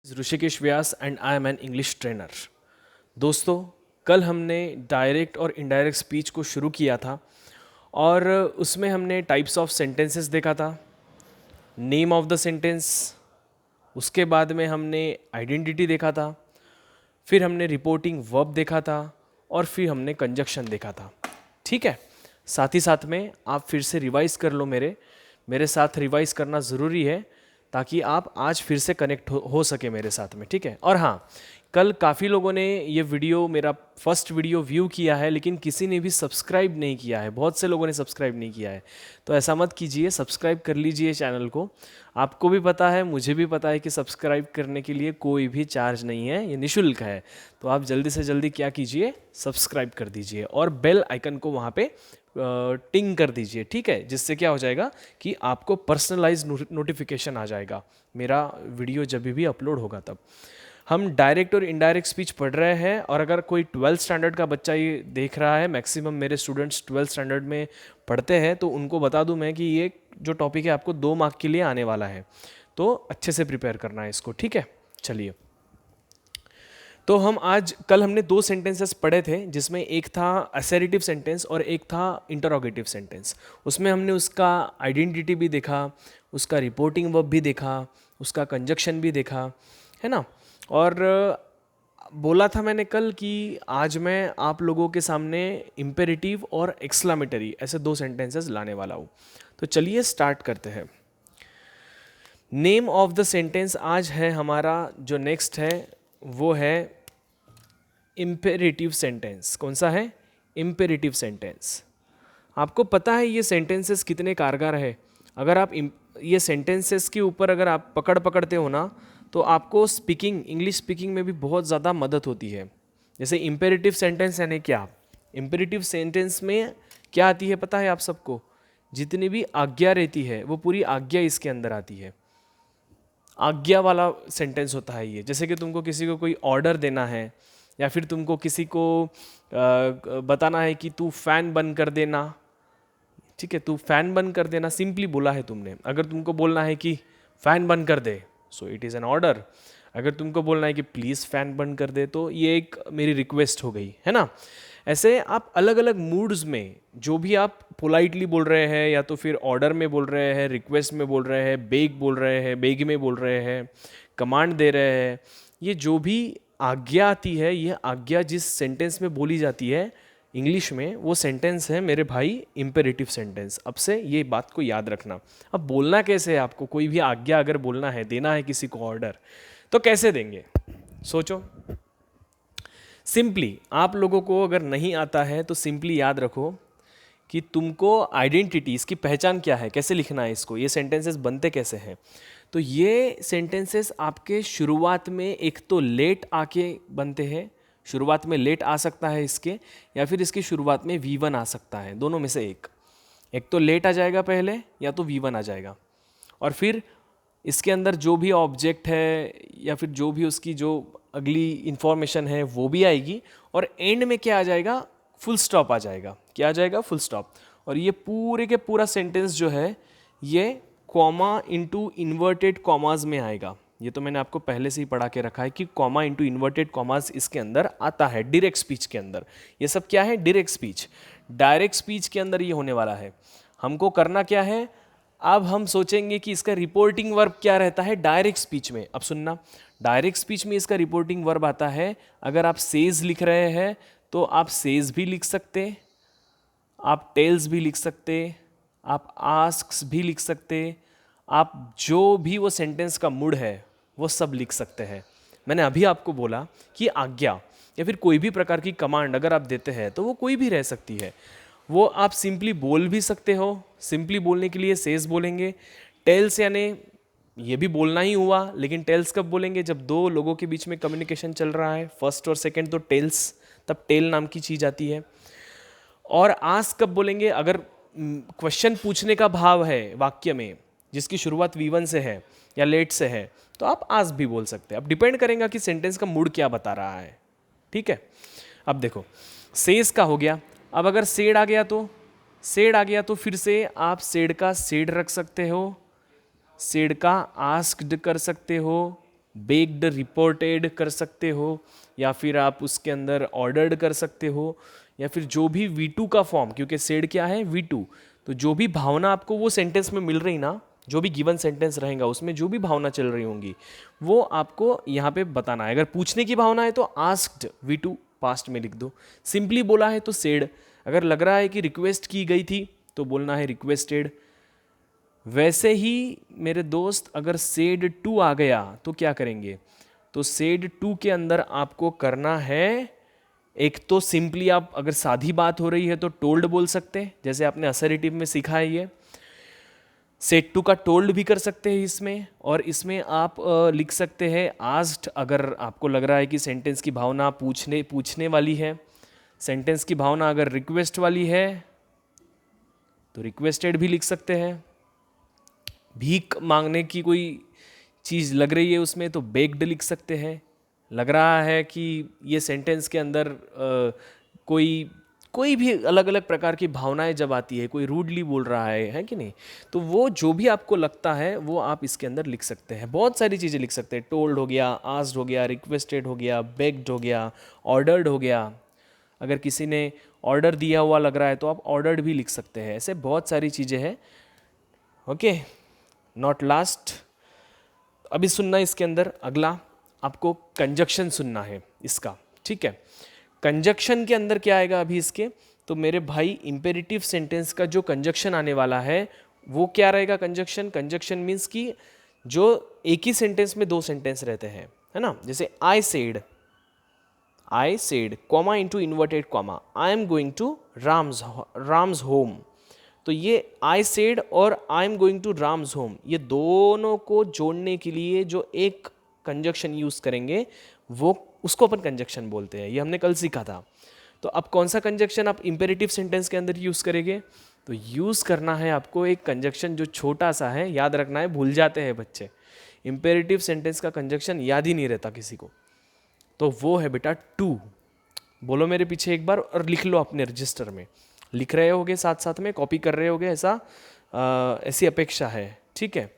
Rishikesh Vyas and I am an English trainer. दोस्तों, कल हमने डायरेक्ट और इनडायरेक्ट स्पीच को शुरू किया था और उसमें हमने टाइप्स ऑफ सेंटेंसेस देखा था, नेम ऑफ द सेंटेंस, उसके बाद में हमने आइडेंटिटी देखा था, फिर हमने रिपोर्टिंग वर्ब देखा था और फिर हमने कंजक्शन देखा था। ठीक है, साथ ही साथ में आप फिर से रिवाइज कर लो। मेरे साथ रिवाइज करना ज़रूरी है ताकि आप आज फिर से कनेक्ट हो सके मेरे साथ में। ठीक है, और हाँ, कल काफ़ी लोगों ने ये वीडियो, मेरा फर्स्ट वीडियो व्यू किया है, लेकिन किसी ने भी सब्सक्राइब नहीं किया है। बहुत से लोगों ने सब्सक्राइब नहीं किया है, तो ऐसा मत कीजिए, सब्सक्राइब कर लीजिए चैनल को। आपको भी पता है, मुझे भी पता है कि सब्सक्राइब करने के लिए कोई भी चार्ज नहीं है, ये निःशुल्क है। तो आप जल्दी से जल्दी क्या कीजिए, सब्सक्राइब कर दीजिए और बेल आइकन को वहाँ पे टिंग कर दीजिए। ठीक है, जिससे क्या हो जाएगा कि आपको पर्सनलाइज नोटिफिकेशन आ जाएगा मेरा वीडियो जब भी अपलोड होगा तब। हम डायरेक्ट और इनडायरेक्ट स्पीच पढ़ रहे हैं, और अगर कोई 12th स्टैंडर्ड का बच्चा ये देख रहा है, मैक्सिमम मेरे स्टूडेंट्स 12th स्टैंडर्ड में पढ़ते हैं, तो उनको बता दूं मैं कि ये जो टॉपिक है आपको 2 मार्क के लिए आने वाला है, तो अच्छे से प्रिपेयर करना है इसको। ठीक है, चलिए। तो कल हमने 2 सेंटेंसेस पढ़े थे, जिसमें एक था असर्टिव सेंटेंस और एक था इंटरोगेटिव सेंटेंस। उसमें हमने उसका आइडेंटिटी भी देखा, उसका रिपोर्टिंग वर्ब भी देखा, उसका कंजक्शन भी देखा, है ना। और बोला था मैंने कल कि आज मैं आप लोगों के सामने इम्पेरेटिव और एक्सक्लामेटरी ऐसे 2 सेंटेंसेस लाने वाला हूँ। तो चलिए स्टार्ट करते हैं। नेम ऑफ द सेंटेंस आज है हमारा जो नेक्स्ट है, वो है इम्पेरेटिव सेंटेंस। कौन सा है? Imperative sentence. आपको पता है ये सेंटेंसेस कितने कारगर है? अगर आप ये सेंटेंसेस के ऊपर अगर आप पकड़ते हो ना, तो आपको स्पीकिंग, इंग्लिश स्पीकिंग में भी बहुत ज़्यादा मदद होती है। जैसे इम्पेरेटिव सेंटेंस यानी क्या? इम्पेरेटिव सेंटेंस में क्या आती है पता है आप सबको? जितनी भी आज्ञा रहती है वो पूरी आज्ञा इसके अंदर आती है। आज्ञा वाला सेंटेंस होता है ये। जैसे कि तुमको किसी को कोई ऑर्डर देना है, या फिर तुमको किसी को बताना है कि तू फैन बंद कर देना। ठीक है, तू फैन बंद कर देना सिंपली बोला है तुमने। अगर तुमको बोलना है कि फैन बंद कर दे, so it is an order. अगर तुमको बोलना है कि प्लीज़ फैन बंद कर दे, तो ये एक मेरी रिक्वेस्ट हो गई, है ना। ऐसे आप अलग अलग मूड्स में जो भी आप पोलाइटली बोल रहे हैं, या तो फिर ऑर्डर में बोल रहे हैं, रिक्वेस्ट में बोल रहे हैं, बेग बोल रहे हैं, बेग में बोल रहे हैं, कमांड दे रहे हैं, ये जो भी आज्ञा आती है, ये आज्ञा जिस सेंटेंस में बोली जाती है इंग्लिश में, वो सेंटेंस है मेरे भाई इम्पेरेटिव सेंटेंस। अब से ये बात को याद रखना। अब बोलना कैसे है आपको? कोई भी आज्ञा अगर बोलना है, देना है किसी को ऑर्डर, तो कैसे देंगे? सोचो। सिंपली, आप लोगों को अगर नहीं आता है तो सिंपली याद रखो कि तुमको आइडेंटिटी, इसकी पहचान क्या है, कैसे लिखना है इसको, ये सेंटेंसेस बनते कैसे हैं। तो ये सेंटेंसेस आपके शुरुआत में एक तो लेट आके बनते हैं, शुरुआत में लेट आ सकता है इसके, या फिर इसकी शुरुआत में V1 आ सकता है। दोनों में से एक तो लेट आ जाएगा पहले, या तो V1 आ जाएगा, और फिर इसके अंदर जो भी ऑब्जेक्ट है या फिर जो भी उसकी जो अगली इंफॉर्मेशन है वो भी आएगी, और एंड में क्या आ जाएगा? फुल स्टॉप आ जाएगा। क्या आ जाएगा? Full stop. और ये पूरे के पूरा सेंटेंस जो है ये कॉमा इंटू इन्वर्टेड कॉमाज में आएगा। ये तो मैंने आपको पहले से ही पढ़ा के रखा है कि कॉमा इंटू इन्वर्टेड कॉमाज इसके अंदर आता है डायरेक्ट स्पीच के अंदर। ये सब क्या है? Direct speech. डायरेक्ट स्पीच के अंदर ये होने वाला है। हमको करना क्या है? अब हम सोचेंगे कि इसका रिपोर्टिंग वर्ब क्या रहता है डायरेक्ट स्पीच में। अब सुनना, डायरेक्ट स्पीच में इसका रिपोर्टिंग वर्ब आता है, अगर आप सेज लिख रहे हैं तो आप सेज भी लिख सकते, आप टेल्स भी लिख सकते, आप आस्क्स भी लिख सकते, आप जो भी वो सेंटेंस का मूड है वो सब लिख सकते हैं। मैंने अभी आपको बोला कि आज्ञा या फिर कोई भी प्रकार की कमांड अगर आप देते हैं तो वो कोई भी रह सकती है। वो आप सिंपली बोल भी सकते हो। सिंपली बोलने के लिए सेज बोलेंगे। टेल्स यानी ये भी बोलना ही हुआ, लेकिन टेल्स कब बोलेंगे? जब 2 लोगों के बीच में कम्युनिकेशन चल रहा है, फर्स्ट और सेकंड, तो टेल्स, तब टेल नाम की चीज आती है। और आस्क कब बोलेंगे? अगर क्वेश्चन पूछने का भाव है वाक्य में, जिसकी शुरुआत V1 से है या लेट से है, तो आप आस्क भी बोल सकते हैं। अब डिपेंड करेगा कि सेंटेंस का मूड क्या बता रहा है। ठीक है, अब देखो, सेज का हो गया। अब अगर सेड आ गया तो फिर से आप सेड का सेड रख सकते हो, सेड का आस्क्ड कर सकते हो, बेक्ड रिपोर्टेड कर सकते हो, या फिर आप उसके अंदर ऑर्डर्ड कर सकते हो, या फिर जो भी V2 का फॉर्म, क्योंकि सेड क्या है V2, तो जो भी भावना आपको वो सेंटेंस में मिल रही ना, जो भी गिवन सेंटेंस रहेगा उसमें जो भी भावना चल रही होंगी वो आपको यहाँ पे बताना है। अगर पूछने की भावना है तो आस्क्ड V2 पास्ट में लिख दो, सिंपली बोला है तो सेड, अगर लग रहा है कि रिक्वेस्ट की गई थी तो बोलना है रिक्वेस्टेड। वैसे ही मेरे दोस्त अगर सेड टू आ गया तो क्या करेंगे, तो सेड टू के अंदर आपको करना है, एक तो सिंपली आप अगर सादी बात हो रही है तो टोल्ड बोल सकते हैं, जैसे आपने असर्टिव में सीखा है ये। सेड टू का टोल्ड भी कर सकते हैं इसमें, और इसमें आप लिख सकते हैं आस्क्ड, अगर आपको लग रहा है कि सेंटेंस की भावना पूछने वाली है। सेंटेंस की भावना अगर रिक्वेस्ट वाली है तो रिक्वेस्टेड भी लिख सकते हैं। भीख मांगने की कोई चीज़ लग रही है उसमें तो बेक्ड लिख सकते हैं। लग रहा है कि ये सेंटेंस के अंदर कोई भी अलग अलग प्रकार की भावनाएं जब आती है, कोई रूडली बोल रहा है कि नहीं, तो वो जो भी आपको लगता है वो आप इसके अंदर लिख सकते हैं। बहुत सारी चीज़ें लिख सकते हैं, टोल्ड हो गया, आस्क्ड हो गया, रिक्वेस्टेड हो गया, बेग्ड हो गया, ऑर्डर्ड हो गया। अगर किसी ने ऑर्डर दिया हुआ लग रहा है तो आप ऑर्डर्ड भी लिख सकते हैं। ऐसे बहुत सारी चीज़ें हैं। ओके, नॉट लास्ट, अभी सुनना इसके अंदर अगला आपको कंजक्शन सुनना है इसका, ठीक है। कंजक्शन के अंदर क्या आएगा अभी इसके, तो मेरे भाई इंपेरेटिव सेंटेंस का जो कंजक्शन आने वाला है वो क्या रहेगा। कंजक्शन, कंजक्शन मीन्स कि जो एक ही सेंटेंस में दो सेंटेंस रहते हैं, है ना। जैसे I said comma into inverted comma, I am going to Ram's home. तो ये आई सेड और I am going to Ram's home, ये दोनों को जोड़ने के लिए जो एक कंजक्शन यूज करेंगे वो उसको अपन कंजक्शन बोलते हैं। ये हमने कल सीखा था। तो अब कौन सा कंजक्शन आप इंपेरेटिव सेंटेंस के अंदर यूज करेंगे, तो यूज करना है आपको एक कंजक्शन जो छोटा सा है, याद रखना है, भूल जाते हैं बच्चे, इंपेरेटिव सेंटेंस का कंजक्शन याद ही नहीं रहता किसी को। तो वो है बेटा टू। बोलो मेरे पीछे एक बार और लिख लो अपने रजिस्टर में, लिख रहे होगे साथ साथ में, कॉपी कर रहे होगे, ऐसी अपेक्षा है, ठीक है।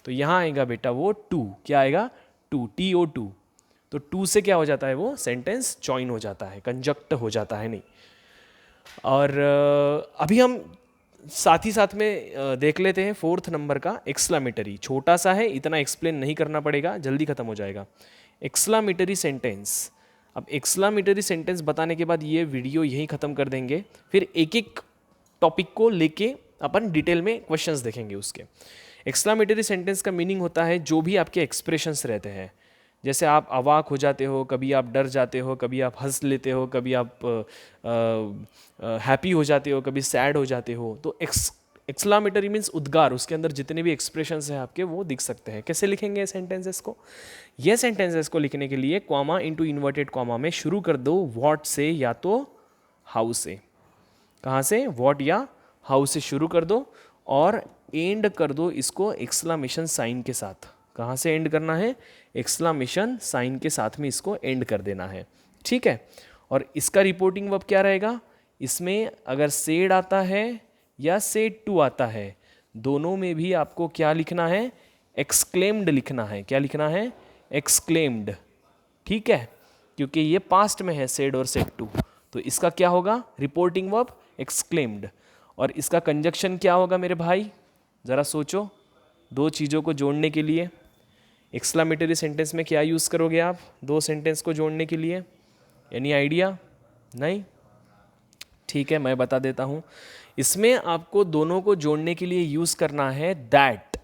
तो यहाँ आएगा बेटा वो टू, क्या आएगा, टू, TO2। तो टू से क्या हो जाता है, वो सेंटेंस जॉइन हो जाता है, कंजक्ट हो जाता है नहीं। और अभी हम साथ ही साथ में देख लेते हैं फोर्थ नंबर का एक्सक्लामेटरी। छोटा सा है, इतना एक्सप्लेन नहीं करना पड़ेगा, जल्दी खत्म हो जाएगा। एक्सक्लामेटरी सेंटेंस, अब एक्सक्लामेटरी सेंटेंस बताने के बाद ये वीडियो यहीं ख़त्म कर देंगे, फिर एक एक टॉपिक को लेके अपन डिटेल में क्वेश्चंस देखेंगे उसके। एक्सक्लामेटरी सेंटेंस का मीनिंग होता है जो भी आपके एक्सप्रेशंस रहते हैं, जैसे आप अवाक हो जाते हो, कभी आप डर जाते हो, कभी आप हंस लेते हो, कभी आप हैप्पी हो जाते हो, कभी सैड हो जाते हो। तो एक्सक्लामेटरी मीन्स उद्गार, उसके अंदर जितने भी एक्सप्रेशंस हैं आपके वो दिख सकते हैं। कैसे लिखेंगे सेंटेंसेस को, ये सेंटेंसेस को लिखने के लिए कॉमा इनटू इन्वर्टेड कॉमा में शुरू कर दो व्हाट से या तो हाउ से। कहाँ से, व्हाट या हाउ से शुरू कर दो और एंड कर दो इसको एक्सक्लामेशन साइन के साथ। कहाँ से एंड करना है, एक्सक्लामेशन साइन के साथ में इसको एंड कर देना है, ठीक है। और इसका रिपोर्टिंग वर्ब क्या रहेगा, इसमें अगर सेड आता है या सेड टू आता है, दोनों में भी आपको क्या लिखना है, एक्सक्लेम्ड लिखना है। क्या लिखना है, एक्सक्लेम्ड, ठीक है, क्योंकि ये पास्ट में है सेड और सेड टू। तो इसका क्या होगा, रिपोर्टिंग वर्ब एक्सक्लेम्ड। और इसका कंजक्शन क्या होगा मेरे भाई, ज़रा सोचो, दो चीज़ों को जोड़ने के लिए एक्सक्लामेटरी सेंटेंस में क्या यूज़ करोगे आप, दो सेंटेंस को जोड़ने के लिए, एनी आइडिया, नहीं, ठीक है, मैं बता देता हूँ। इसमें आपको दोनों को जोड़ने के लिए यूज़ करना है दैट।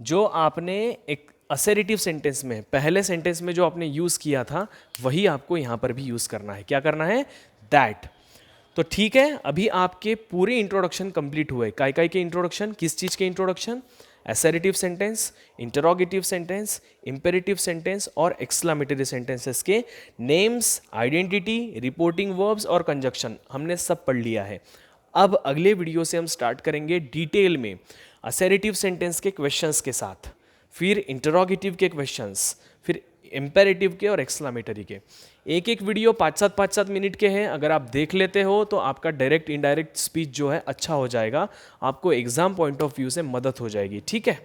जो आपने एक असर्टिव सेंटेंस में, पहले सेंटेंस में जो आपने यूज़ किया था, वही आपको यहाँ पर भी यूज़ करना है। क्या करना है, दैट। तो ठीक है, अभी आपके पूरे इंट्रोडक्शन कंप्लीट हुए। काय काय के इंट्रोडक्शन, किस चीज़ के introduction, assertive sentence, interrogative sentence, imperative sentence और एक्सक्लामेटरी सेंटेंसेस के नेम्स, आइडेंटिटी, रिपोर्टिंग वर्ब्स और कंजक्शन हमने सब पढ़ लिया है। अब अगले वीडियो से हम स्टार्ट करेंगे डिटेल में असर्टिव सेंटेंस के क्वेश्चंस के साथ, फिर इंटरोगेटिव के क्वेश्चंस, फिर इम्पेरेटिव के और एक्सक्लामेटरी के। एक एक वीडियो 5-7 मिनट के हैं, अगर आप देख लेते हो तो आपका डायरेक्ट इनडायरेक्ट स्पीच जो है अच्छा हो जाएगा, आपको एग्जाम पॉइंट ऑफ व्यू से मदद हो जाएगी। ठीक है,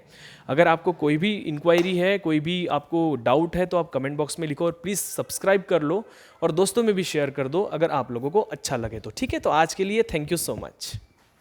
अगर आपको कोई भी इंक्वायरी है, कोई भी आपको डाउट है तो आप कमेंट बॉक्स में लिखो और प्लीज़ सब्सक्राइब कर लो और दोस्तों में भी शेयर कर दो अगर आप लोगों को अच्छा लगे तो। ठीक है, तो आज के लिए थैंक यू सो मच।